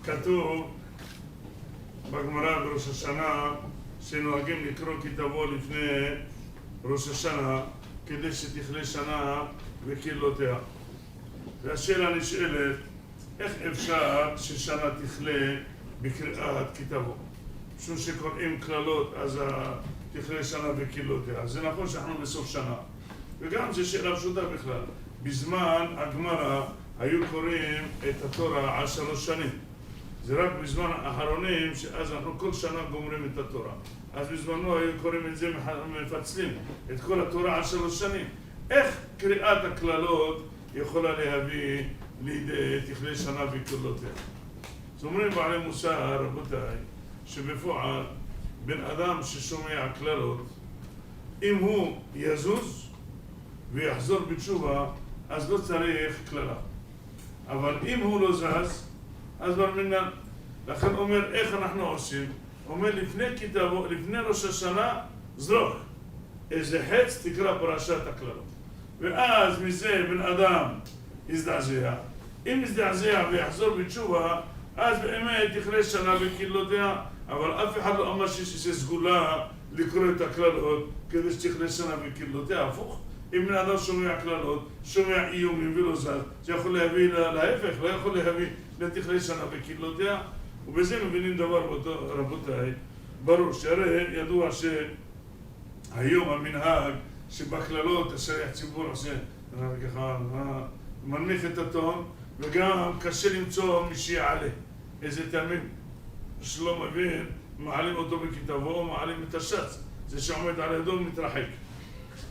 כתוב בגמרא בראש השנה שנוהגים לקרוא כי תבוא לפני ראש השנה כדי שתכלה שנה וקללותיה. והשאלה נשאלת, איך אפשר ששנה תכלה בקריאת כי תבוא? משום שקוראים כללות אז תכלה שנה וקללותיה. זה נכון שאנחנו בסוף שנה, וגם זו שאלה פשוטה בכלל. בזמן הגמרא היו קוראים את התורה על 3 שנים. זה רק בזמן האחרונים שאז אנחנו כל שנה גומרים את התורה. אז בזמנו היו קוראים את זה, מפצלים את כל התורה על 3 שנים. איך קריאת הכללות יכולה להביא לידי תכלה שנה וקללותיה? זאת אומרת בעלי מוסר, רבותיי, שבפועל בן אדם ששומע כללות, אם הוא יזוז ויחזור בתשובה, אז לא צריך כללה. אבל אם הוא לא זז, אז ברמינן. לכן אומר, איך אנחנו עושים? אומר, לפני ראש השנה, זרוק. איזה חץ תקרא פרשת הכללות. ואז מזה בן אדם יזדעזע. אם יזדעזע ויחזור בתשובה, אז באמת תכלה שנה וקללותיה. אבל אף אחד לא אמר שזה סגולה לקרוא את הכללות כדי שתכלה שנה וקללותיה. הפוך. אם בן אדם שומע כללות, שומע איומים ולא זז, זה יכול להביא להפך, לא יכול להביא לתכלה שנה וקללותיה. ובזה מבינים דבר, רבותיי, ברור שהרי ידוע שהיום המנהג שבכללות השליח ציבור עושה ככה מנמיך את הטון, וגם קשה למצוא מי שיעלה. איזה תמים שלא מבין, מעלים אותו בכתבו, מעלים את השץ. זה שעומד על ידו מתרחק.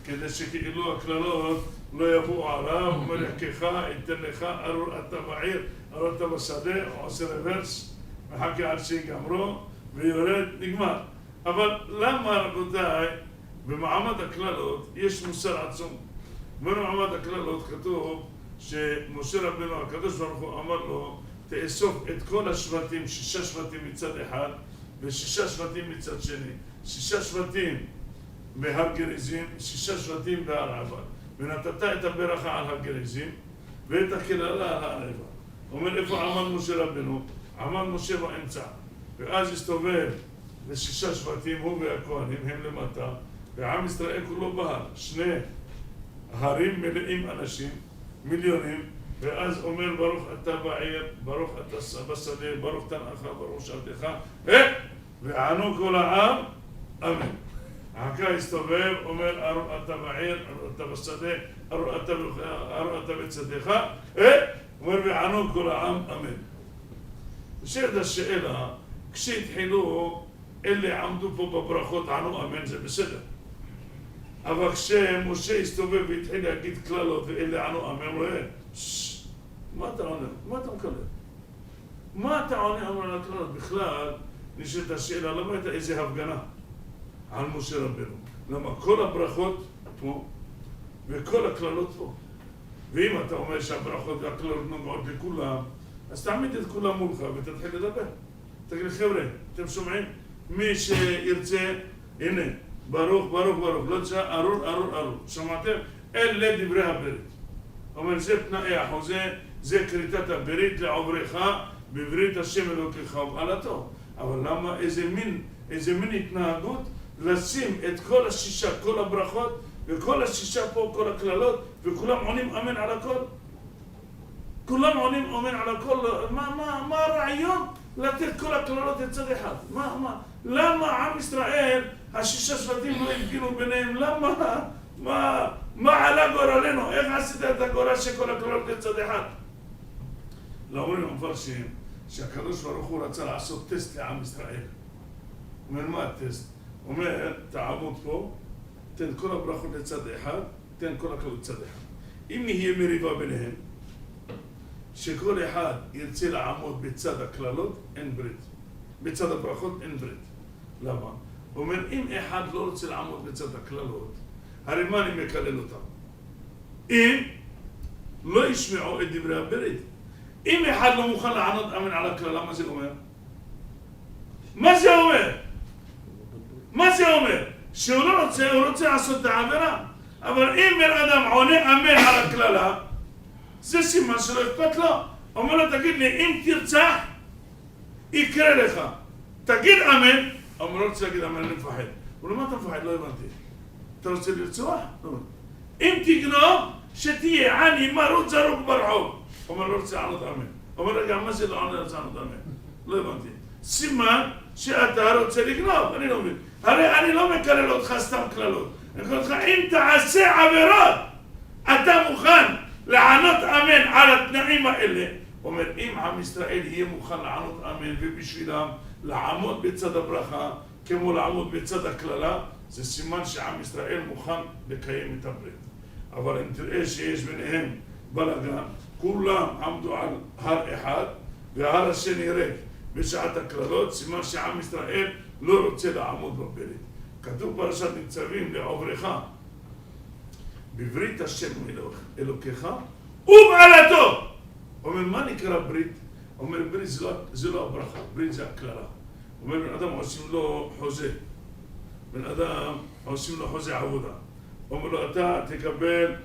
כדי שכאילו הכללות לא יבואו עליו, אומר יחכך, ייתן לך, ארור אתה בעיר, ארור אתה בשדה, הוא עושה רוורס, מחכה עד שיגמרו, ויורד, נגמר. אבל למה, רבותיי, במעמד הכללות יש מוסר עצום. במעמד הכללות כתוב שמשה רבנו הקדוש ברוך הוא אמר לו, תאסוף את כל השבטים, 6 שבטים מצד אחד, ו6 שבטים מצד שני. 6 שבטים בהר גריזים, 6 שבטים בהר עבר. ונתת את הברכה על הגריזים, ואת הקללה על העבר. אומר, איפה עמד משה רבנו? עמד משה באמצע. ואז הסתובב ל6 שבטים, הוא והכהנים, הם למטה, ועם ישראל כולו בהר. 2 הרים מלאים אנשים, מיליונים, ואז אומר, ברוך אתה בעיר, ברוך אתה בשדה, ברוך תנאך, ברוך שעבדך, וענו כל העם, אמן. העקה הסתובב, אומר, ארור אתה בעיר, ארור אתה בשדה, ארור אתה בצדך, אומר, וענו כל העם, אמן. ושאלת השאלה, כשהתחילו, אלה עמדו פה בברכות, ענו אמן, זה בסדר. אבל כשמשה הסתובב והתחיל להגיד כללות, ואלה ענו אמן, הוא רואה, מה אתה עונה? מה אתה מקלל? מה אתה עונה על הכללות? בכלל, נשאלת השאלה, למה הייתה איזה הפגנה על משה רבנו? למה כל הברכות פה, וכל הכללות פה. ואם אתה אומר שהברכות והכללות נוגעות לכולם, אז תעמיד את כולם מולך ותתחיל לדבר. תגיד, חבר'ה, אתם שומעים? מי שירצה, הנה, ברוך, ברוך, ברוך, לא תשעה, ארור, ארור, ארור. שמעתם? אלה דברי הברית. אומר, זה תנאי החוזה, זה כריתת הברית לעוברך, בברית השם אלוקיך ובעלתו. אבל למה, איזה מין התנהגות? לשים את כל 6, כל הברכות, וכל 6 פה, כל הכללות, וכולם עונים אמן על הכל. כולם עונים אמן על הכל. מה הרעיון? לתת כל הכללות לצד אחד. למה עם ישראל, 6 שבטים לא הפגינו ביניהם? למה? מה עלה גורלנו? איך עשית את הגורל שכל הכללות לצד אחד? לאומרים המפרשים שהקדוש ברוך הוא רצה לעשות טסט לעם ישראל. אומר, מה הטסט? אומר, תעמוד פה, תן כל הברכות לצד אחד, תן כל הכללות לצד אחד. אם יהיה מריבה ביניהם, שכל אחד ירצה לעמוד בצד הכללות, אין ברית. בצד הברכות אין ברית. למה? הוא אומר, אם אחד לא רוצה לעמוד בצד הכללות, הרי מה אני מקלל אותם? אם לא ישמעו את דברי הברית. אם אחד לא מוכן לענות אמן על הכללה, מה זה אומר? מה זה אומר? מה זה אומר? שהוא לא רוצה, הוא רוצה לעשות את העבירה. אבל אם בן אדם עונה אמן על הכללה, זה סימן שלא אכפת לו. אומר לו, תגיד לי, אם תרצח, יקרה לך. תגיד אמן. הוא לא רוצה להגיד אמן, אני מפחד. הוא אומר, מה אתה מפחד? לא הבנתי. אתה רוצה לרצוח? לא. אם תגנוב, שתהיה עני מרות זרוק ברחוב. הוא אומר, לא רוצה לענות אמן. הוא אומר, רגע, מה זה לא עונה רוצה לענות אמן? לא הבנתי. סימן שאתה רוצה לגנוב, אני לא מבין. הרי אני לא מקלל אותך סתם כללות. אני מקלל אותך, אם תעשה עבירות, אתה מוכן לענות אמן על התנאים האלה. הוא אומר, אם עם ישראל יהיה מוכן לענות אמן ובשבילם לעמוד בצד הברכה, כמו לעמוד בצד הכללה, זה סימן שעם ישראל מוכן לקיים את הברית. אבל אם תראה שיש ביניהם בלגן, כולם עמדו על הר אחד וההר השני ריק בשעת הכללות, סימן שעם ישראל לא רוצה לעמוד בברית. כתוב פרשת ניצבים לעוברך, בברית השם אלוקיך ובעלתו. אומר, מה נקרא ברית? אומר, ברית זה לא הברכה, ברית זה הכללה. אומר, בן אדם עושים לו חוזה. בן אדם עושים לו חוזה עבודה. אומר לו, אתה תקבל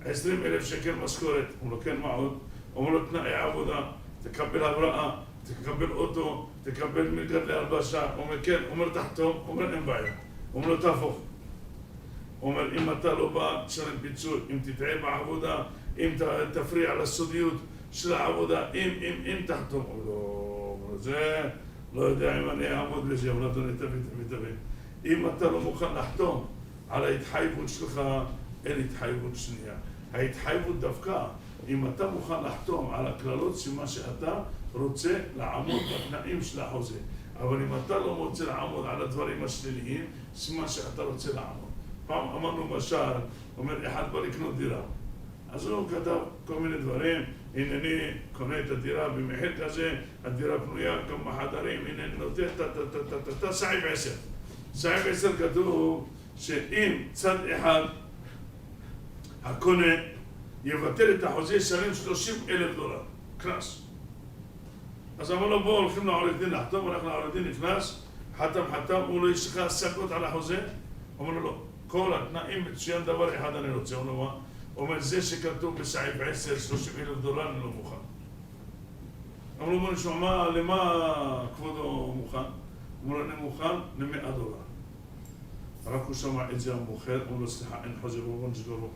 20,000 שקל משכורת. אומר לו, כן, מה עוד? אומר לו, תנאי עבודה, תקבל הבראה, תקבל אוטו, תקבל מלגת להלבשה. אומר, כן, אומר, תחתום. אומר, אין בעיה. אומר לו, תהפוך. אומר, אם אתה לא בא, תשלם פיצוי. אם תטעה בעבודה, אם תפריע לסודיות של העבודה, אם תחתום. אומר לו, זה לא יודע אם אני אעמוד בזה, אבל אדוני תביא. אם אתה לא מוכן לחתום על ההתחייבות שלך, אין התחייבות שנייה. ההתחייבות דווקא, אם אתה מוכן לחתום על הכללות, סימן שאתה רוצה לעמוד בתנאים של החוזה. אבל אם אתה לא רוצה לעמוד על הדברים השליליים, סימן שאתה רוצה לעמוד. פעם אמרנו משל, אומר, אחד בא לקנות דירה. אז הוא כתב כל מיני דברים, הנה אני קונה את הדירה במחיר כזה, הדירה פנויה, כמה חדרים, הנה אני נותן, סעיף 10. סעיף 10 כתוב שאם צד אחד, הקונה, יבטל את החוזה, ישלם $30,000, קנס. אז אמר לו, בואו הולכים לעורך דין לחתום, הולך לעורך דין, נכנס, חתם, הוא לא יש לך השגות על החוזה? אומר לו, לא, כל התנאים מצוין דבר אחד אני רוצה, הוא אומר, אומר, זה שכתוב בסעיף 10, $30,000, אני לא מוכן. אמרו לו, בוא נשמע, למה כבודו מוכן? אמרו לו, אני מוכן $100. רק הוא שמע את זה המוכר, אמרו לו, סליחה, אין חוזה, בוא נסגור לו.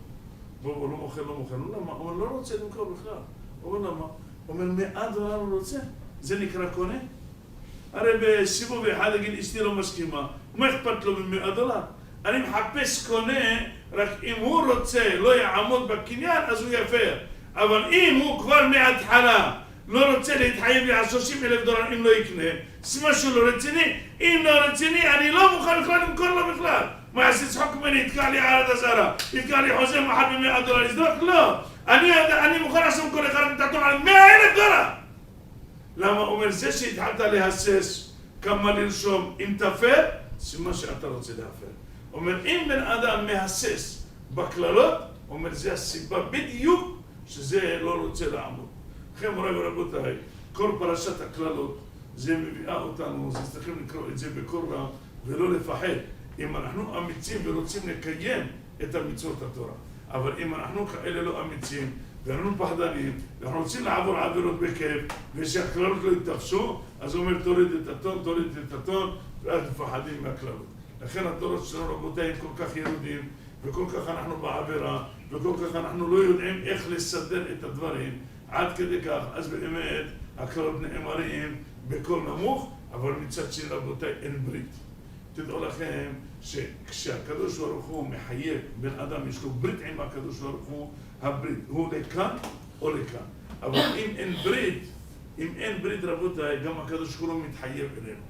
בוא, לא מוכר. הוא אומר, לא רוצה למכור בכלל. הוא אומר, למה? הוא אומר, $100 הוא רוצה? זה נקרא קונה? הרי בסיבוב אחד יגיד, אשתי לא מסכימה. מה אכפת לו $100? אני מחפש קונה, רק אם הוא רוצה לא יעמוד בקניין, אז הוא יפר. אבל אם הוא כבר מההתחלה לא רוצה להתחייב לי על $30,000 אם לא יקנה, סימן שהוא לא רציני. אם לא רציני, אני לא מוכן בכלל למכור לו בכלל. מה יעשה צחוק ממני, יתקע לי ערד הזרה, יתקע לי חוזה מחר $100, יזרוק? לא. אני מוכן עכשיו כל אחד מתעתום על $100,000. למה? הוא אומר, זה שהתחלת להסס כמה לרשום, אם תפר, סימן שאתה רוצה להפר. אומר, אם בן אדם מהסס בכללות, אומר, זה הסיבה בדיוק שזה לא רוצה לעמוד. לכן מוריי ורבותיי, כל פרשת הכללות, זה מביאה אותנו, זה צריכים לקרוא את זה בקול רם ולא לפחד. אם אנחנו אמיצים ורוצים לקיים את המצוות התורה. אבל אם אנחנו כאלה לא אמיצים, ואנחנו פחדנים, ואנחנו רוצים לעבור עבירות בכיף, ושהכללות לא יתפסו, אז הוא אומר, תוריד את הטון, ואז מפחדים מהכללות. לכן הדורות שלנו, רבותיי, הם כל כך ירודים, וכל כך אנחנו בעבירה, וכל כך אנחנו לא יודעים איך לסדר את הדברים, עד כדי כך, אז באמת, הכללות נאמרים בקול נמוך, אבל מצד שני, רבותיי, אין ברית. תדעו לכם שכשהקדוש ברוך הוא מחייב בן אדם, יש לו ברית עם הקדוש ברוך הוא, הברית הוא לכאן או לכאן. אבל אם אין ברית, רבותיי, גם הקדוש ברוך הוא מתחייב אלינו.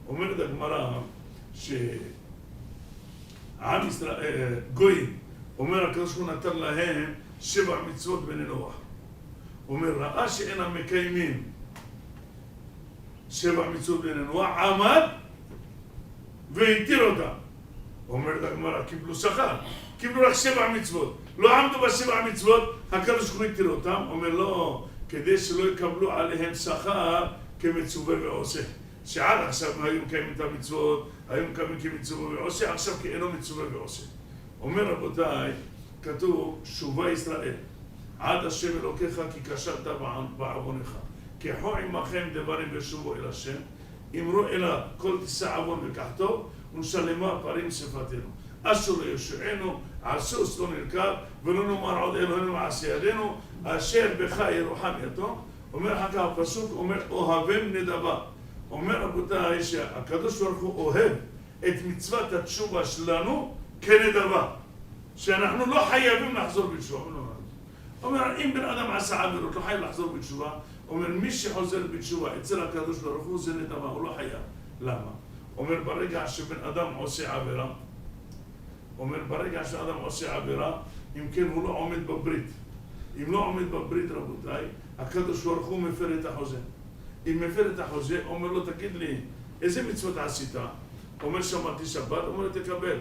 אומרת הגמרא שעם ישראל, גויים, אומר הקדוש ברוך הוא נתן להם 7 מצוות בני נוח. אומר, ראה שאינם מקיימים 7 מצוות בני נוח, עמד והתיר אותם. אומרת הגמרא, קיבלו שכר, קיבלו רק 7 מצוות. לא עמדו ב7 מצוות, הקדוש ברוך הוא התיר אותם. אומר לא, כדי שלא יקבלו עליהם שכר כמצווה ועושה. שעד עכשיו היו מקיימים את המצוות, היו מקיימים כמצווה ועושה, עכשיו כאינו מצווה ועושה. אומר רבותיי, כתוב, שובה ישראל, עד השם אלוקיך כי כשלת בעוונך. קחו עמכם דברים ושובו אל השם, אמרו אליו כל תישא עוון וקחתו, ונשלמה פרים שפתנו. אסור ליושענו, על סוס לא נרכב, ולא נאמר עוד אלוהינו מעשה ידינו, אשר בך ירוחם יתום. אומר אחר כך הפסוק, אומר אוהבם נדבה. אומר רבותיי שהקדוש ברוך הוא אוהב את מצוות התשובה שלנו כנדבה. שאנחנו לא חייבים לחזור בתשובה. אומר, אם בן אדם עשה עבירות, לא חייב לחזור בתשובה. אומר, מי שחוזר בתשובה אצל הקדוש ברוך הוא זה נדבה, הוא לא חייב. למה? אומר, ברגע שבן אדם עושה עבירה, אם כן הוא לא עומד בברית. אם לא עומד בברית, רבותיי, הקדוש ברוך הוא מפר את החוזה. אם מפר את החוזה, אומר לו, תגיד לי, איזה מצוות עשית? אומר, שמעתי שבת, אומר, תקבל.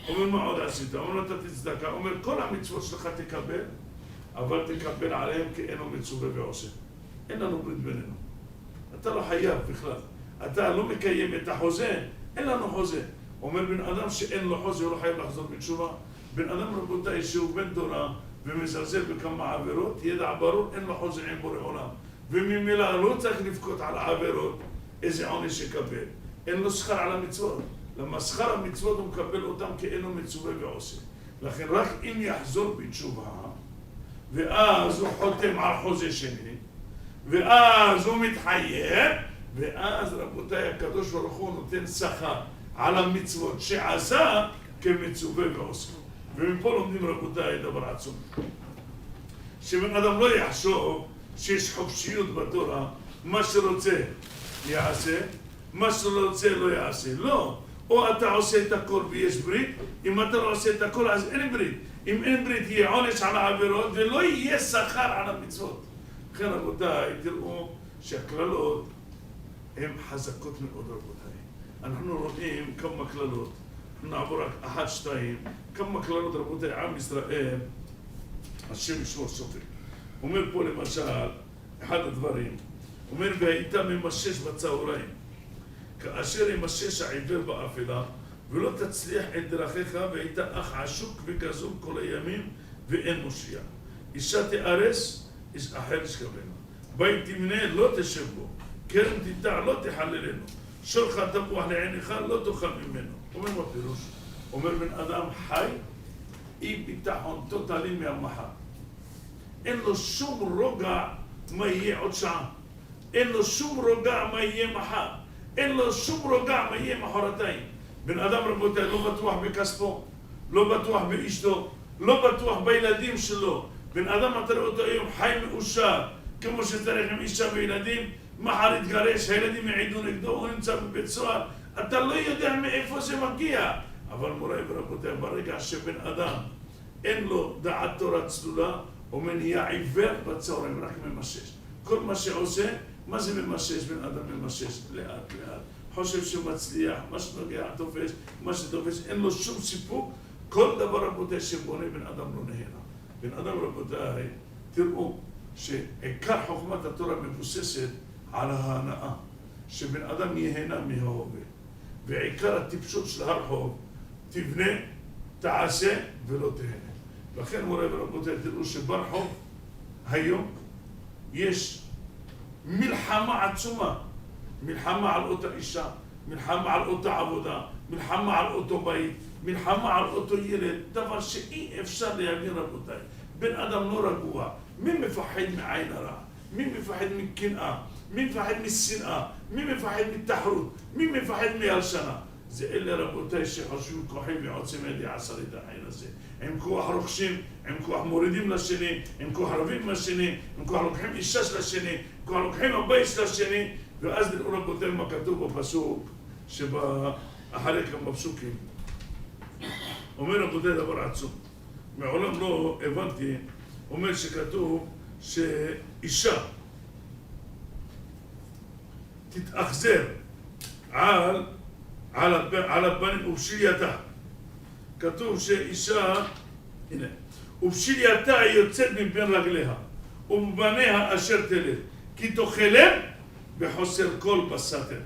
אומר, מה עוד עשית? אומר, אתה תצדקה. אומר, כל המצוות שלך תקבל, אבל תקבל עליהם כי אינו מצווה ועושה. אין לנו ברית בינינו. אתה לא חייב בכלל. אתה לא מקיים את החוזה, אין לנו חוזה. אומר, בן אדם שאין לו חוזה, הוא לא חייב לחזור בתשובה. בן אדם, רבותיי, שהוא בן תורה ומזלזל בכמה עבירות, ידע ברור, אין לו חוזה עם בורא עולם. וממילא לא צריך לבכות על העבירות, איזה עונש יקבל. אין לו שכר על המצוות. למה שכר המצוות הוא מקבל אותם כאינו מצווה ועושה. לכן רק אם יחזור בתשובה, ואז הוא חותם על חוזה שני, ואז הוא מתחייב, ואז רבותיי הקדוש ברוך הוא נותן שכר על המצוות שעשה כמצווה ועושה. ומפה לומדים רבותיי דבר עצום. שבן אדם לא יחשוב שיש חופשיות בתורה, מה שרוצה יעשה, מה שלא רוצה לא יעשה. לא. או אתה עושה את הכל ויש ברית, אם אתה לא עושה את הכל אז אין ברית. אם אין ברית יהיה עונש על העבירות ולא יהיה שכר על המצוות. לכן רבותיי, תראו שהכללות הן חזקות מאוד רבותיי. אנחנו רואים כמה כללות, נעבור רק 1, 2, כמה כללות רבותיי, עם ישראל, השם ישמור סופר. אומר פה למשל, אחד הדברים, אומר והיית ממשש בצהריים, כאשר ימשש העיוור באפלה, ולא תצליח את דרכיך, והיית אח עשוק וכזוב כל הימים, ואין מושיע. אישה תארס, איש אחר ישכבנו. בית תמנה, לא תשב בו. כרם תיטע, לא תחללנו. שולך תפוח לעיניך, לא תאכל ממנו. אומר מה פירוש? אומר בן אדם חי, אי ביטחון טוטלי מהמחר. אין לו שום רוגע מה יהיה עוד שעה. אין לו שום רוגע מה יהיה מחר. אין לו שום רוגע מה יהיה מחרתיים. בן אדם רבותיי לא בטוח בכספו, לא בטוח באשתו, לא בטוח בילדים שלו. בן אדם אתה רואה אותו היום חי מאושר, כמו שצריך עם אישה וילדים, מחר יתגרש, הילדים יעידו נגדו, הוא נמצא בבית סוהר. אתה לא יודע מאיפה זה מגיע. אבל מוריי ורבותיי, ברגע שבן אדם אין לו דעת תורה צלולה, הוא נהיה עיוור בצהריים, רק ממשש. כל מה שעושה, מה זה ממשש? בן אדם ממשש לאט לאט. חושב שמצליח, מה שנוגע תופס, מה שתופס, אין לו שום סיפוק. כל דבר רבותיי שבונה בן אדם לא נהנה. בן אדם רבותיי, תראו שעיקר חוכמת התורה מבוססת על ההנאה. שבן אדם יהנה מההווה. ועיקר הטיפשות של הרחוב, תבנה, תעשה ולא תהנה. לכן מוריי ורבותיי, תראו שברחוב היום יש מלחמה עצומה. מלחמה על אותה אישה, מלחמה על אותה עבודה, מלחמה על אותו בית, מלחמה על אותו ילד, דבר שאי אפשר להבין רבותיי. בן אדם לא רגוע. מי מפחד מעין הרע? מי מפחד מקנאה? מי מפחד משנאה? מי מפחד מתחרות? מי מפחד מהלשנה? זה אלה רבותיי שחושבים כוחים ועוצם ידי עשה לי את החיים הזה. עם כוח רוכשים, עם כוח מורידים לשני, עם כוח רבים לשני, עם כוח לוקחים אישה של השני, עם כוח לוקחים הבית של השני, ואז נראו רבותיי מה כתוב בפסוק אחרי כמה פסוקים. אומר רבותיי דבר עצום. מעולם לא הבנתי, אומר שכתוב שאישה תתאכזר על הבנים ובשילייתה. כתוב שאישה, הנה, ובשילייתה יוצאת מבין רגליה, ובבניה אשר תלד, כי תאכלם בחוסר כל בסתר,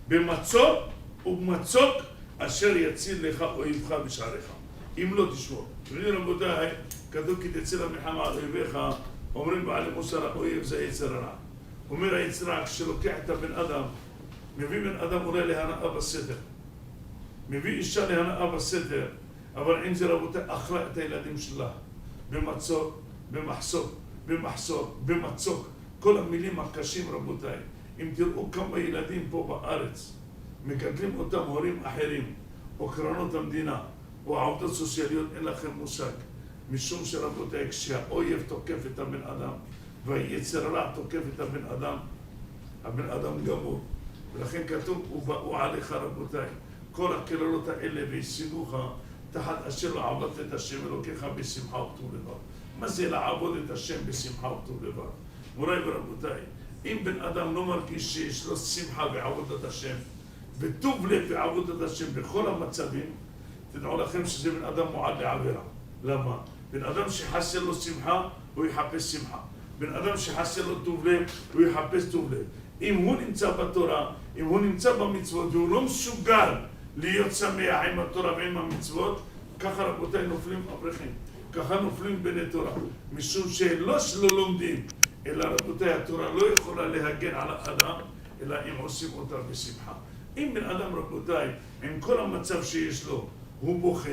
במצוק ובמצוק אשר יציל לך אויבך בשעריך, אם לא תשמור. רבותיי, כתוב כי תצא למלחמה על אויביך, אומרים בעלי מוסר האויב זה יצר הרע. אומר היצרה, כשלוקח את הבן אדם, מביא בן אדם עולה להנאה בסתר. מביא אישה להנאה בסתר, אבל אם זה רבותיי, אכלה את הילדים שלה. במצור, במחסור, במחסור, במצוק. כל המילים הקשים רבותיי. אם תראו כמה ילדים פה בארץ, מגדלים אותם הורים אחרים, או קרנות המדינה, או העובדות סוציאליות, אין לכם מושג. משום שרבותיי, כשהאויב תוקף את הבן אדם, והיצר רע תוקף את הבן אדם גמור. ולכן כתוב, ובאו עליך רבותיי, כל הקללות האלה והשיגוך תחת אשר לעבוד את השם אלוקיך בשמחה ובטוב לבב. מה זה לעבוד את השם בשמחה ובטוב לבב? מוריי ורבותיי, אם בן אדם לא מרגיש שיש לו שמחה בעבודת השם, וטוב לב בעבודת השם בכל המצבים, תדעו לכם שזה בן אדם מועד לעבירה. למה? בן אדם שחסר לו שמחה, הוא יחפש שמחה. בן אדם שחסר לו טוב לב, הוא יחפש טוב לב. אם הוא נמצא בתורה, אם הוא נמצא במצוות, והוא לא מסוגל להיות שמח עם התורה ועם המצוות, ככה רבותיי נופלים אברכים. ככה נופלים בני תורה. משום שלא לומדים, אלא רבותיי, התורה לא יכולה להגן על האדם, אלא אם עושים אותה בשמחה. אם בן אדם רבותיי, עם כל המצב שיש לו, הוא בוכה,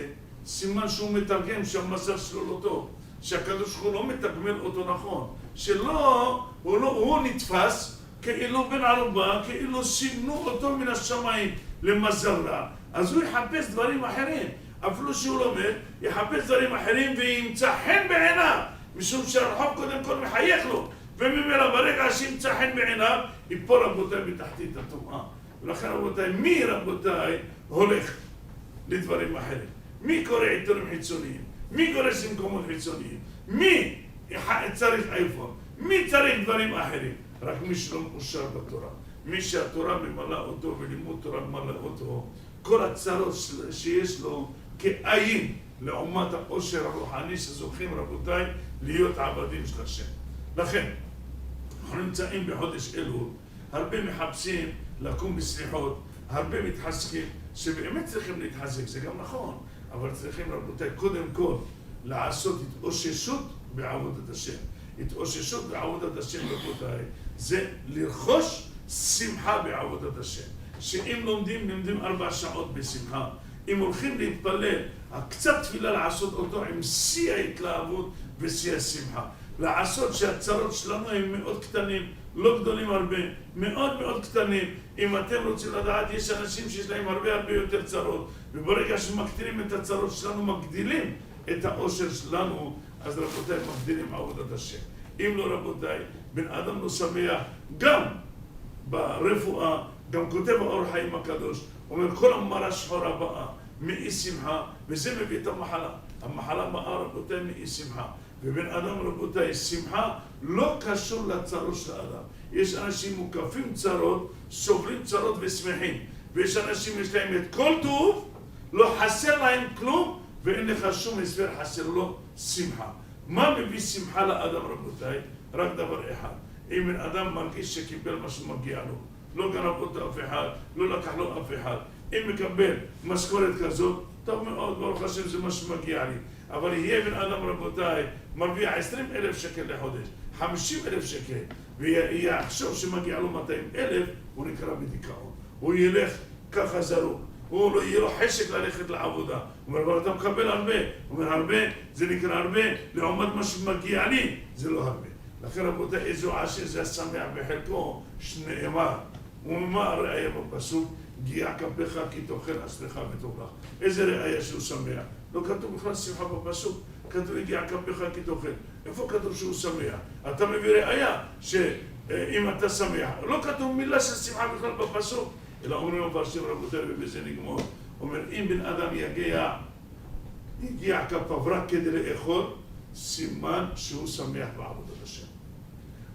סימן שהוא מתרגם שהמצב שלו לא טוב. שהקדוש ברוך הוא לא מתגמל אותו נכון. שלא, הוא נתפס כאילו בן ערובה, כאילו סימנו אותו מן השמיים למזל רע. אז הוא יחפש דברים אחרים. אפילו שהוא לומד, יחפש דברים אחרים וימצא חן בעיניו. משום שהרחוב קודם כל מחייך לו. וממילא ברגע שימצא חן בעיניו, יפול רבותיי בתחתית הטומאה. ולכן רבותיי, מי רבותיי הולך לדברים אחרים? מי קורא עיתונים חיצוניים? מי גורש למקומות חיצוניים? מי צריך אייפון? מי צריך דברים אחרים? רק מי שלא מאושר בתורה. מי שהתורה ממלאה אותו ולימוד תורה ממלאה אותו, כל הצרות שיש לו כאין לעומת העושר הרוחני שזוכים רבותיי להיות עבדים של השם. לכן, אנחנו נמצאים בחודש אלול, הרבה מחפשים לקום בסליחות, הרבה מתחזקים, שבאמת צריכים להתחזק, זה גם נכון, אבל צריכים רבותיי קודם כל לעשות התאוששות בעבודת השם. התאוששות בעבודת השם רבותיי זה לרכוש שמחה בעבודת השם. שאם לומדים 4 שעות בשמחה, אם הולכים להתפלל, קצת תפילה לעשות אותו עם שיא ההתלהבות ושיא השמחה. לעשות שהצרות שלנו הם מאוד קטנים, לא גדולים הרבה, מאוד מאוד קטנים. אם אתם רוצים לדעת, יש אנשים שיש להם הרבה יותר צרות, וברגע שמקטינים את הצרות שלנו, מגדילים את האושר שלנו, אז רבותיי מגדילים עבודת השם. אם לא רבותיי, בן אדם לא שמח, גם ברפואה, גם כותב האור חיים הקדוש, אומר כל המרה שחורה באה מאי שמחה, וזה מביא את המחלה. המחלה באה רבותיי מאי שמחה. ובן אדם רבותיי, שמחה לא קשור לצרות של האדם. יש אנשים מוקפים צרות, סובלים צרות ושמחים. ויש אנשים יש להם את כל טוב, לא חסר להם כלום, ואין לך שום הסבר, חסר לו שמחה. מה מביא שמחה לאדם רבותיי? רק דבר אחד. אם בן אדם מרגיש שקיבל מה שמגיע לו, לא גנב אותו אף אחד, לא לקח לו אף אחד. אם מקבל משכורת כזאת, טוב מאוד, ברוך השם זה מה שמגיע לי. אבל יהיה בן אדם רבותיי, מרוויח 20,000 שקל לחודש, 50,000 שקל, ויחשוב שמגיע לו 200,000, הוא נקרא בדיכאון. הוא ילך ככה זרוק. הוא לא יהיה לו חשק ללכת לעבודה. הוא אומר, אבל אתה מקבל הרבה. הוא אומר, הרבה, זה נקרא הרבה, לעומת מה שמגיע לי, זה לא הרבה. לכן רבותיי, איזו עשיר זה השמח בחלקו, שנאמר. ומה הראיה בפסוק? גיע כפיך כי תאכל אסלך וטוב לך. איזה ראיה שהוא שמח? לא כתוב בכלל שמחה בפסוק. כתוב הגיע כפיך כי תאכל. איפה כתוב שהוא שמח? אתה מביא ראיה שאם אתה שמח. לא כתוב מילה של שמחה בכלל בפסוק. אלא אומרים המפרשים רבותיי, ובזה נגמור. אומר, אם בן אדם יגיע כפיו רק כדי לאכול, סימן שהוא שמח בעבודת השם.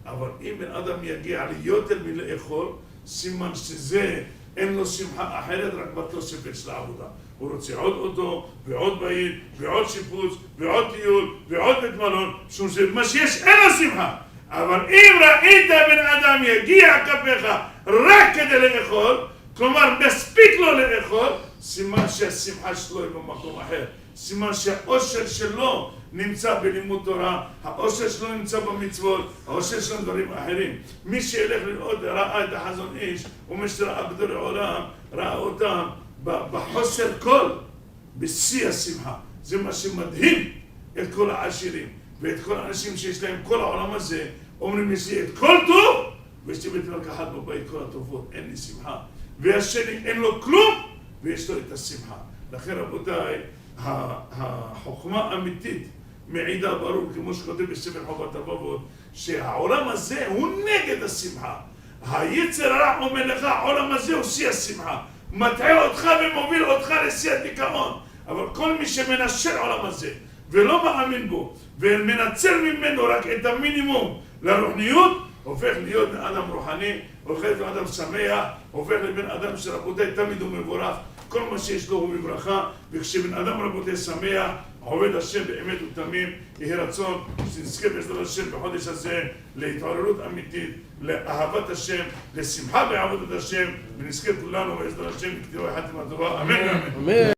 אבל אם בן אדם יגיע ליותר מלאכול, סימן שזה אין לו שמחה אחרת, רק בתוספת של העבודה. הוא רוצה עוד אוטו, ועוד בית, ועוד שיפוץ, ועוד טיול, ועוד בית מלון, משום שמה שיש אין לו שמחה. אבל אם ראית בן אדם יגיע כפיך רק כדי לאכול, כלומר מספיק לו לאכול, סימן שהשמחה שלו היא במקום אחר. סימן שהאושר שלו נמצא בלימוד תורה, האושר שלו נמצא במצוות, האושר שלו דברים אחרים. מי שילך לראות, ראה את החזון איש, ומי שראה גדולי עולם, ראה אותם בחוסר כל, בשיא השמחה. זה מה שמדהים את כל העשירים, ואת כל האנשים שיש להם כל העולם הזה, אומרים יש לי את כל טוב, ויש לי בית מרקחת בבית כל הטובות, אין לי שמחה. והשני אין לו כלום, ויש לו את השמחה. לכן רבותיי, החוכמה האמיתית מעידה ברור, כמו שכותב בספר חובת הלבבות, שהעולם הזה הוא נגד השמחה. היצר הרע אומר לך, העולם הזה הוא שיא השמחה. מטעה אותך ומוביל אותך לשיא הדיכאון. אבל כל מי שמנשל העולם הזה ולא מאמין בו ומנצל ממנו רק את המינימום לרוחניות, הופך להיות בן אדם רוחני, הופך להיות בן אדם שמח, הופך לבן אדם שרבותיי תמיד הוא מבורך. כל מה שיש לו הוא מברכה, וכשבן אדם רבותיי שמח, עובד השם באמת ותמים, יהי רצון שנזכה בעזרת השם בחודש הזה להתעוררות אמיתית, לאהבת השם, לשמחה בעבודת השם, ונזכה כולנו בעזרת השם לכתיבה חתימה טובה, אמן ואמן.